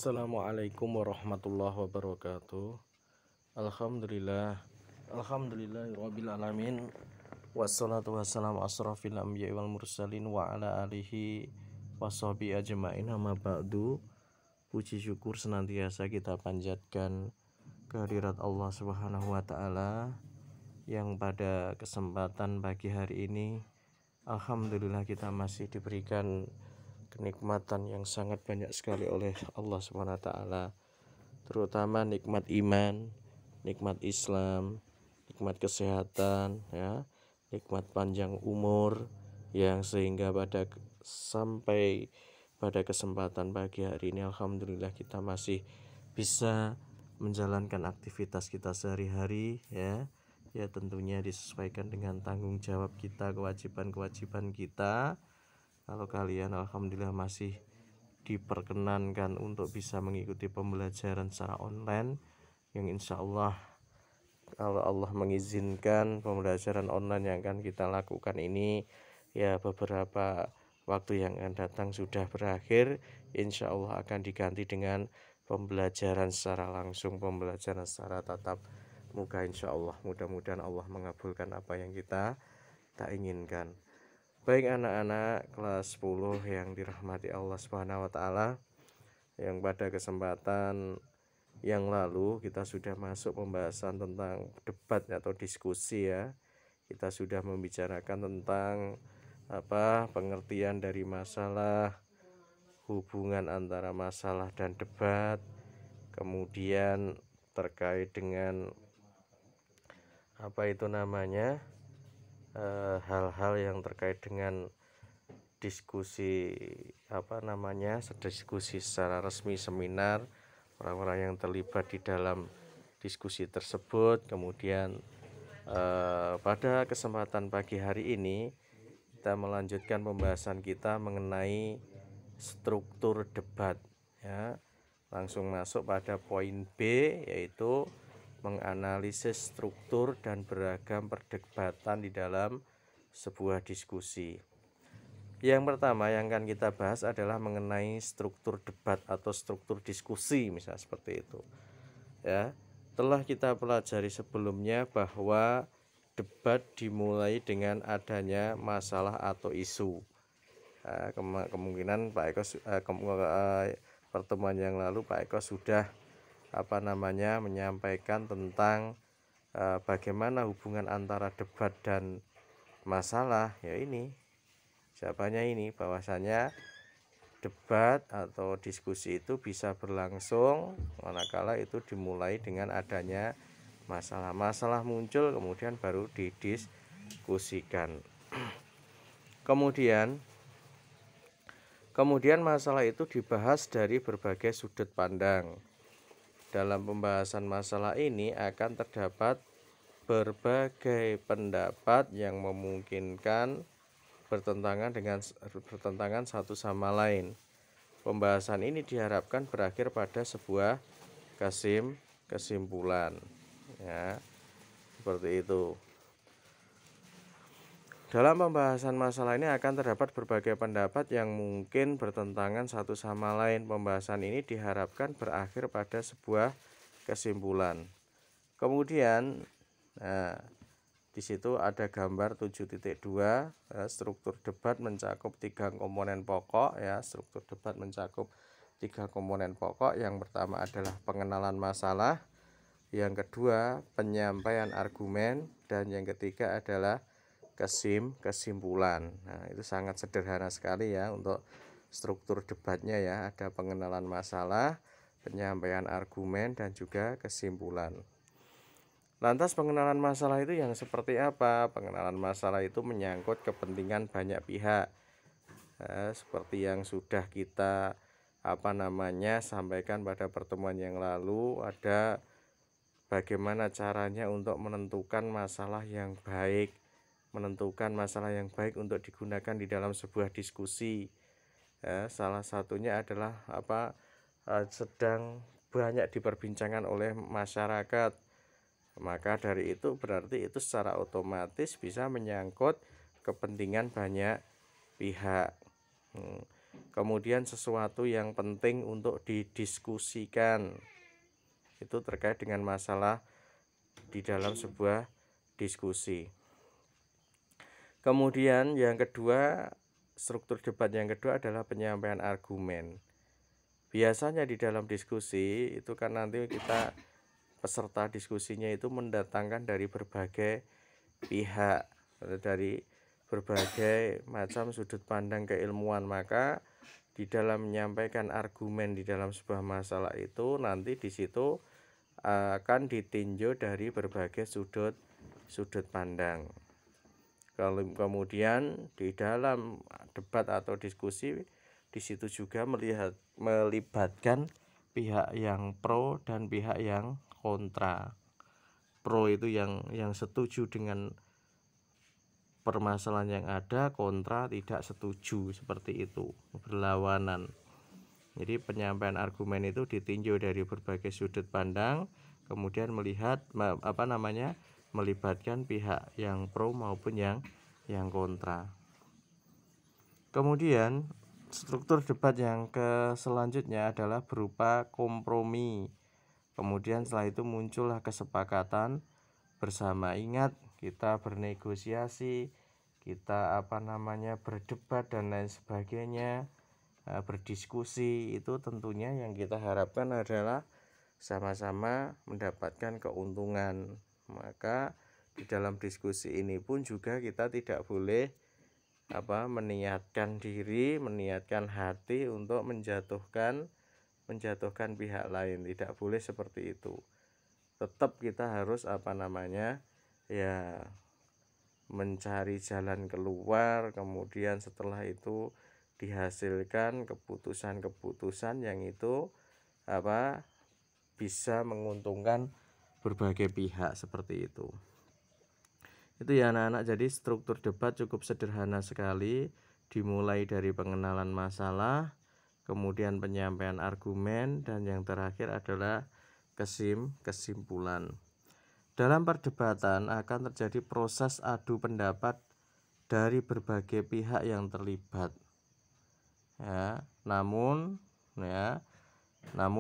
Assalamualaikum warahmatullahi wabarakatuh. Alhamdulillahirabbil alamin. Wassalatu wassalamu asrofil anbiya'i wal mursalin wa ala alihi washabihi ajmain, amma ba'du. Puji syukur senantiasa kita panjatkan kehadirat Allah Subhanahu wa taala yang pada kesempatan pagi hari ini alhamdulillah kita masih diberikan kenikmatan yang sangat banyak sekali oleh Allah Subhanahu wa taala, terutama nikmat iman, nikmat Islam, nikmat kesehatan, ya, nikmat panjang umur, yang sehingga sampai pada kesempatan pagi hari ini alhamdulillah kita masih bisa menjalankan aktivitas kita sehari-hari, ya tentunya disesuaikan dengan tanggung jawab kita, kewajiban-kewajiban kita. Kalau kalian alhamdulillah masih diperkenankan untuk bisa mengikuti pembelajaran secara online, yang insya Allah kalau Allah mengizinkan pembelajaran online yang akan kita lakukan ini, ya beberapa waktu yang akan datang sudah berakhir, insya Allah akan diganti dengan pembelajaran secara langsung, pembelajaran secara tatap muka. Insya Allah, mudah-mudahan Allah mengabulkan apa yang kita inginkan. Baik anak-anak kelas 10 yang dirahmati Allah Subhanahu wa taala, yang pada kesempatan yang lalu kita sudah masuk pembahasan tentang debat atau diskusi, ya. Kita sudah membicarakan tentang pengertian dari masalah, hubungan antara masalah dan debat, kemudian terkait dengan hal-hal yang terkait dengan diskusi diskusi secara resmi, seminar, orang-orang yang terlibat di dalam diskusi tersebut. Kemudian pada kesempatan pagi hari ini kita melanjutkan pembahasan kita mengenai struktur debat, ya. Langsung masuk pada poin B, yaitu menganalisis struktur dan beragam perdebatan di dalam sebuah diskusi. Yang pertama yang akan kita bahas adalah mengenai struktur debat atau struktur diskusi, misalnya seperti itu, ya. Telah kita pelajari sebelumnya bahwa debat dimulai dengan adanya masalah atau isu. Kemungkinan Pak Eko pertemuan yang lalu Pak Eko sudah menyampaikan tentang bagaimana hubungan antara debat dan masalah, ya ini jawabannya ini, bahwasanya debat atau diskusi itu bisa berlangsung manakala itu dimulai dengan adanya masalah muncul, kemudian baru didiskusikan. Kemudian masalah itu dibahas dari berbagai sudut pandang. Dalam pembahasan masalah ini akan terdapat berbagai pendapat yang memungkinkan bertentangan satu sama lain. Pembahasan ini diharapkan berakhir pada sebuah kesimpulan, ya, seperti itu. Dalam pembahasan masalah ini akan terdapat berbagai pendapat yang mungkin bertentangan satu sama lain. Pembahasan ini diharapkan berakhir pada sebuah kesimpulan. Kemudian di situ ada gambar 7.2, struktur debat mencakup 3 komponen pokok, ya. Struktur debat mencakup 3 komponen pokok. Yang pertama adalah pengenalan masalah, yang kedua penyampaian argumen, dan yang ketiga adalah kesimpulan. Nah, itu sangat sederhana sekali, ya, untuk struktur debatnya, ya. Ada pengenalan masalah, penyampaian argumen, dan juga kesimpulan. Lantas pengenalan masalah itu yang seperti apa? Pengenalan masalah itu menyangkut kepentingan banyak pihak, seperti yang sudah kita sampaikan pada pertemuan yang lalu. Ada bagaimana caranya untuk menentukan masalah yang baik, untuk digunakan di dalam sebuah diskusi. Salah satunya adalah sedang banyak diperbincangkan oleh masyarakat. Maka dari itu berarti itu secara otomatis bisa menyangkut kepentingan banyak pihak. Kemudian sesuatu yang penting untuk didiskusikan, itu terkait dengan masalah di dalam sebuah diskusi. Kemudian yang kedua, struktur debat yang kedua adalah penyampaian argumen. Biasanya di dalam diskusi itu kan nanti kita peserta diskusinya itu mendatangkan dari berbagai pihak, dari berbagai macam sudut pandang keilmuan. Maka di dalam menyampaikan argumen di dalam sebuah masalah itu nanti di situ akan ditinjau dari berbagai sudut pandang. Kemudian di dalam debat atau diskusi di situ juga melibatkan pihak yang pro dan pihak yang kontra. Pro itu yang setuju dengan permasalahan yang ada, kontra tidak setuju, seperti itu, berlawanan. Jadi penyampaian argumen itu ditinjau dari berbagai sudut pandang, kemudian melibatkan pihak yang pro maupun yang kontra. Kemudian struktur debat yang selanjutnya adalah berupa kompromi. Kemudian setelah itu muncullah kesepakatan bersama. Ingat, kita bernegosiasi, kita berdebat dan lain sebagainya, berdiskusi, itu tentunya yang kita harapkan adalah sama-sama mendapatkan keuntungan. Maka di dalam diskusi ini pun juga kita tidak boleh meniatkan diri, meniatkan hati untuk menjatuhkan pihak lain. Tidak boleh seperti itu. Tetap kita harus mencari jalan keluar, kemudian setelah itu dihasilkan keputusan-keputusan yang itu bisa menguntungkan berbagai pihak, seperti itu. Itu ya anak-anak. Jadi struktur debat cukup sederhana sekali, dimulai dari pengenalan masalah, kemudian penyampaian argumen, dan yang terakhir adalah kesimpulan. Dalam perdebatan akan terjadi proses adu pendapat dari berbagai pihak yang terlibat. Namun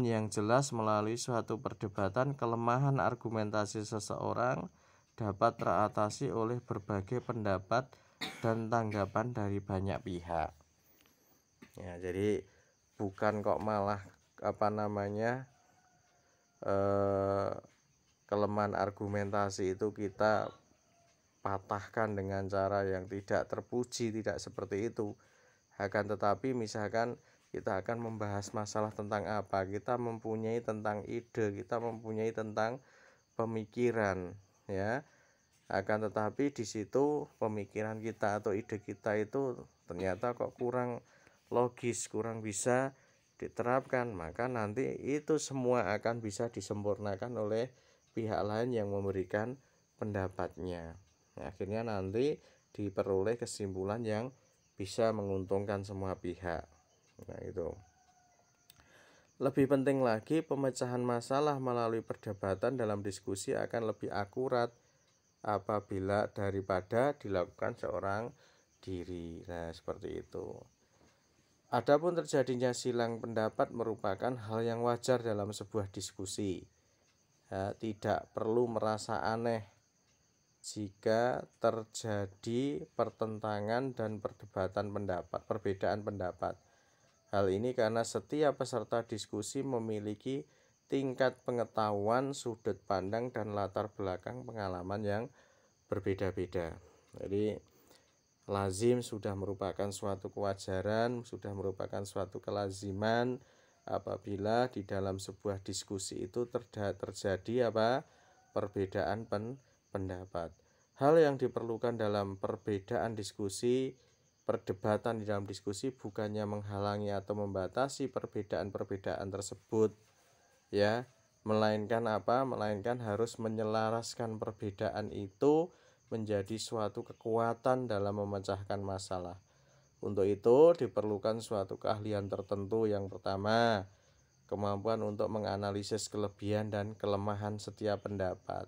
yang jelas melalui suatu perdebatan, kelemahan argumentasi seseorang dapat teratasi oleh berbagai pendapat dan tanggapan dari banyak pihak. Jadi bukan kok malah kelemahan argumentasi itu kita patahkan dengan cara yang tidak terpuji, tidak seperti itu. Akan tetapi misalkan kita akan membahas masalah tentang apa, kita mempunyai tentang ide, kita mempunyai tentang pemikiran, ya. Akan tetapi di situ pemikiran kita atau ide kita itu ternyata kok kurang logis, kurang bisa diterapkan, maka nanti itu semua akan bisa disempurnakan oleh pihak lain yang memberikan pendapatnya. Akhirnya nanti diperoleh kesimpulan yang bisa menguntungkan semua pihak. Itu. Lebih penting lagi, pemecahan masalah melalui perdebatan dalam diskusi akan lebih akurat apabila daripada dilakukan seorang diri. Seperti itu. Adapun terjadinya silang pendapat merupakan hal yang wajar dalam sebuah diskusi. Tidak perlu merasa aneh jika terjadi pertentangan dan perbedaan pendapat. Hal ini karena setiap peserta diskusi memiliki tingkat pengetahuan, sudut pandang, dan latar belakang pengalaman yang berbeda-beda. Jadi lazim sudah merupakan suatu kewajaran, sudah merupakan suatu kelaziman apabila di dalam sebuah diskusi itu terjadi perbedaan pendapat. Hal yang diperlukan dalam perdebatan di dalam diskusi bukannya menghalangi atau membatasi perbedaan-perbedaan tersebut, ya, melainkan harus menyelaraskan perbedaan itu menjadi suatu kekuatan dalam memecahkan masalah. Untuk itu diperlukan suatu keahlian tertentu. Yang pertama, kemampuan untuk menganalisis kelebihan dan kelemahan setiap pendapat.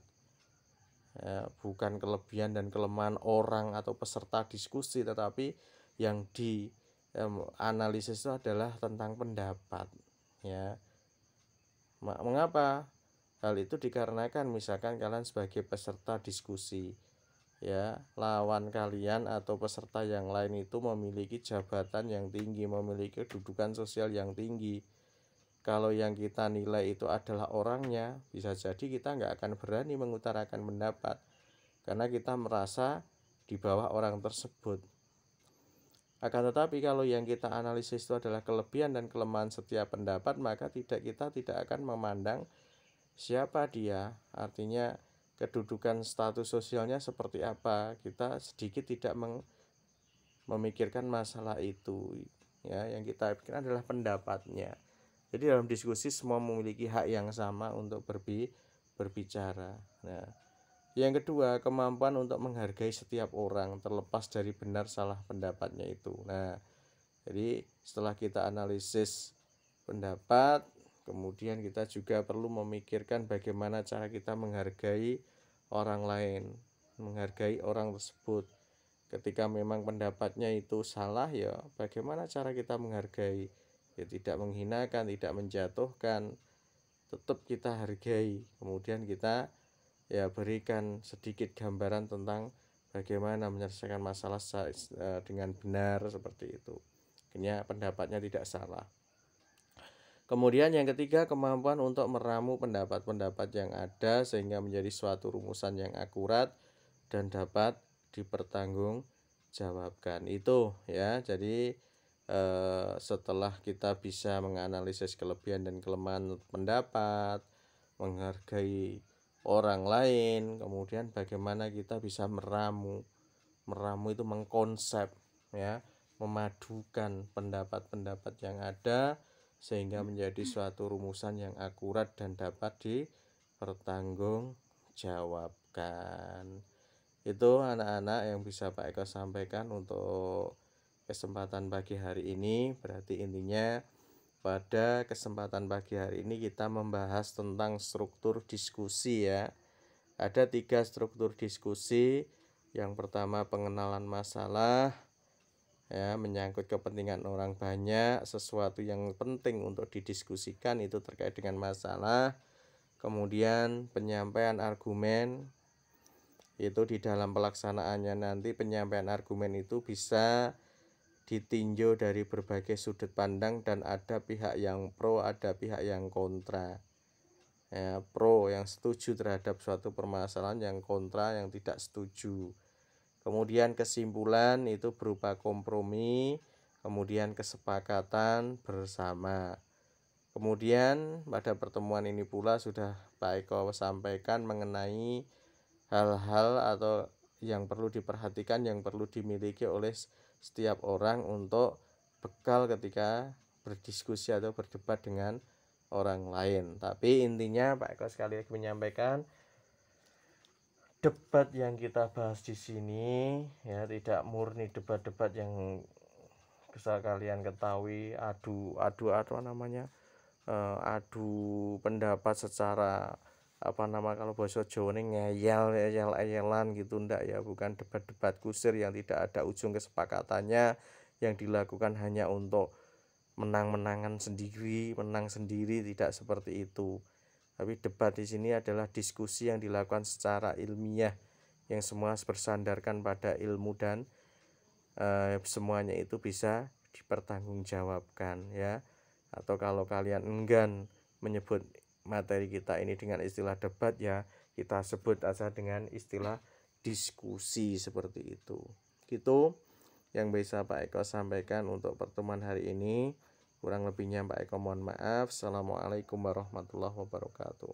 Bukan kelebihan dan kelemahan orang atau peserta diskusi, tetapi yang analisis itu adalah tentang pendapat, ya. Mengapa? Hal itu dikarenakan misalkan kalian sebagai peserta diskusi, ya, lawan kalian atau peserta yang lain itu memiliki jabatan yang tinggi, memiliki kedudukan sosial yang tinggi. Kalau yang kita nilai itu adalah orangnya, bisa jadi kita nggak akan berani mengutarakan pendapat karena kita merasa di bawah orang tersebut. Akan tetapi kalau yang kita analisis itu adalah kelebihan dan kelemahan setiap pendapat, maka kita tidak akan memandang siapa dia, artinya kedudukan status sosialnya seperti apa. Kita sedikit tidak memikirkan masalah itu, ya. Yang kita pikirkan adalah pendapatnya. Jadi dalam diskusi semua memiliki hak yang sama untuk berbicara. Nah, yang kedua, kemampuan untuk menghargai setiap orang terlepas dari benar salah pendapatnya itu. Nah, jadi setelah kita analisis pendapat, kemudian kita juga perlu memikirkan bagaimana cara kita menghargai orang lain, menghargai orang tersebut. Ketika memang pendapatnya itu salah, ya bagaimana cara kita menghargai, ya tidak menghinakan, tidak menjatuhkan, tetap kita hargai. Kemudian kita ya berikan sedikit gambaran tentang bagaimana menyelesaikan masalah dengan benar, seperti itu. Akhirnya pendapatnya tidak salah. Kemudian yang ketiga, kemampuan untuk meramu pendapat-pendapat yang ada sehingga menjadi suatu rumusan yang akurat dan dapat dipertanggungjawabkan. Itu, ya. Jadi setelah kita bisa menganalisis kelebihan dan kelemahan pendapat, menghargai orang lain, kemudian bagaimana kita bisa meramu itu mengkonsep, ya, memadukan pendapat-pendapat yang ada sehingga menjadi suatu rumusan yang akurat dan dapat dipertanggungjawabkan. Itu anak-anak yang bisa Pak Eko sampaikan untuk kesempatan pagi hari ini. Berarti intinya pada kesempatan pagi hari ini kita membahas tentang struktur diskusi, ya. Ada 3 struktur diskusi. Yang pertama, pengenalan masalah, ya, menyangkut kepentingan orang banyak, sesuatu yang penting untuk didiskusikan itu terkait dengan masalah. Kemudian penyampaian argumen, itu di dalam pelaksanaannya nanti penyampaian argumen itu bisa ditinjau dari berbagai sudut pandang dan ada pihak yang pro, ada pihak yang kontra. Ya, pro yang setuju terhadap suatu permasalahan, yang kontra yang tidak setuju. Kemudian kesimpulan itu berupa kompromi, kemudian kesepakatan bersama. Kemudian pada pertemuan ini pula sudah Pak Eko sampaikan mengenai hal-hal atau yang perlu diperhatikan, yang perlu dimiliki oleh setiap orang untuk bekal ketika berdiskusi atau berdebat dengan orang lain. Tapi intinya Pak Eko sekali lagi menyampaikan, debat yang kita bahas di sini, ya, tidak murni debat-debat yang bisa kalian ketahui adu pendapat secara kalau bahasa Jawa ini ngeyel-eyelan gitu, ndak, ya. Bukan debat-debat kusir yang tidak ada ujung kesepakatannya, yang dilakukan hanya untuk menang sendiri, tidak seperti itu. Tapi debat di sini adalah diskusi yang dilakukan secara ilmiah, yang semua bersandarkan pada ilmu dan semuanya itu bisa dipertanggungjawabkan, ya. Atau kalau kalian enggan menyebut materi kita ini dengan istilah debat, ya kita sebut aja dengan istilah diskusi, seperti itu. Gitu yang bisa Pak Eko sampaikan untuk pertemuan hari ini. Kurang lebihnya Pak Eko mohon maaf. Assalamualaikum warahmatullahi wabarakatuh.